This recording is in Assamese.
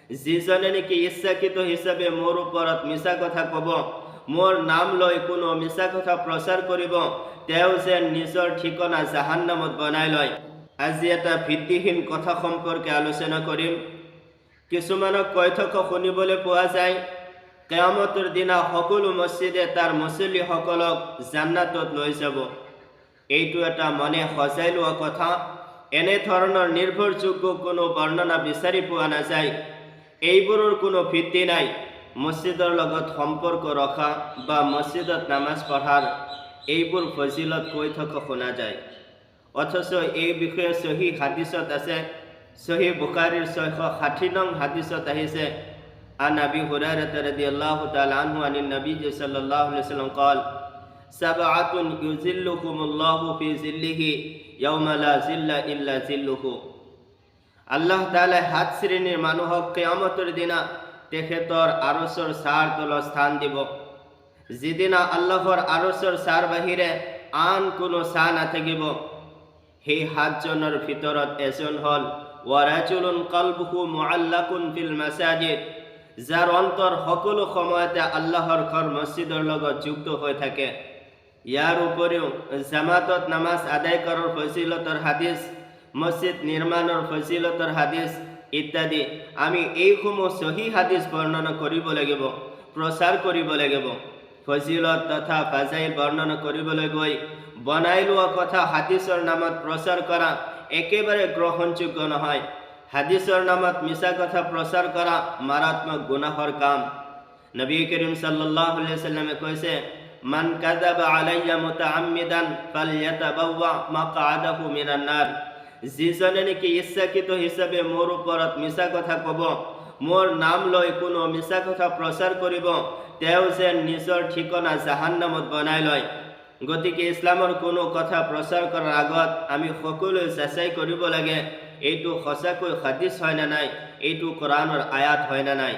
যিজনে নেকি ইচ্ছাকৃত হিচাপে মোৰ ওপৰত মিছা কথা ক'ব, মোৰ নাম লৈ কোনো মিছা কথা প্ৰচাৰ কৰিব, তেওঁ যেন নিজৰ ঠিকনা জাহান্নামত বনাই লয়। আজি এটা ভিত্তিহীন কথা সম্পৰ্কে আলোচনা কৰিম। কিছুমানক কৈ থকা শুনিবলৈ পোৱা যায়, কিয়ামতৰ দিনা সকলো মছজিদে তাৰ মুছল্লিসকলক জান্নাতত লৈ যাব। এইটো এটা মনে সজাই লোৱা কথা। এনেধৰণৰ নিৰ্ভৰযোগ্য কোনো বৰ্ণনা বিচাৰি পোৱা নাযায়। এইবোৰৰ কোনো ভিত্তি নাই। মছজিদৰ লগত সম্পৰ্ক ৰখা বা মছজিদত নামাজ পঢ়াৰ এইবোৰ ফজিলত কৈ থকা শুনা যায়। অথচ এই বিষয়ে সহি হাদিছত আছে। সহি বুখাৰীৰ 660 নং হাদিছত আহিছে, আন আবি হুৰায়ৰা রাদিয়াল্লাহু তাআলা আনহু আনিন নবী সাল্লাল্লাহু আলাইহি ওয়াসাল্লাম قال সাবআতুন ইউজিল্লুহুমুল্লাহু ফি জিল্লিহি ইয়াওমা লা জিল্লা ইল্লা জিল্লুহু। আল্লাহ তাআলা 7 শ্ৰেণীৰ মানুহক কিয়ামতৰ দিনা তেখেতৰ আৰশৰ ছাঁৰ তলত স্থান দিব, যিদিনা আল্লাহৰ আৰশৰ ছাঁৰ বাহিৰে আন কোনো ছাঁ নাথাকিব। সেই 7 জনৰ ভিতৰত এজন হ'ল ওয়াৰাজুলুন কলবুহু মুআল্লাকুন ফিল মাসাজিদ, যাৰ অন্তৰ সকলো সময়তে আল্লাহৰ ঘৰ মছজিদৰ লগত যুক্ত হৈ থাকে। ইয়াৰ উপৰিও জামাতত নামাজ আদায় কৰাৰ ফজিলতৰ হাদিছ, মছজিদ নিৰ্মাণৰ ফজিলতৰ হাদিছ ইত্যাদি আমি এইসমূহ সহি হাদিছ বৰ্ণনা কৰিব লাগিব, প্ৰচাৰ কৰিব লাগিব। ফজিলত তথা ফাজাইল বৰ্ণনা কৰিবলৈ গৈ বনাই লোৱা কথা হাদিছৰ নামত প্ৰচাৰ কৰা একেবাৰে গ্ৰহণযোগ্য নহয়। হাদিছৰ নামত মিছা কথা প্ৰচাৰ কৰা মাৰাত্মক গুনাহৰ কাম। নবী করিম সাল্লাল্লাহু আলাইহি ওয়াসাল্লামে কৈছে, মান কাযাবা আলাইয়া মুতাআম্মিদান ফালয়াতাবাওয়া মাকআদাহু মিনান নার। যিজনে নেকি ইচ্ছাকৃত হিচাপে মোৰ ওপৰত মিছা কথা ক'ব, মোৰ নাম লৈ কোনো মিছা কথা প্ৰচাৰ কৰিব, তেওঁ যেন নিজৰ ঠিকনা জাহান্নামত বনাই লয়। গতিকে ইছলামৰ কোনো কথা প্ৰচাৰ কৰাৰ আগত আমি সকলোৱে যাচাই কৰিব লাগে, এইটো সঁচাকৈ হাদিছ হয় না নাই, এইটো কোৰাণৰ আয়াত হয় না নাই।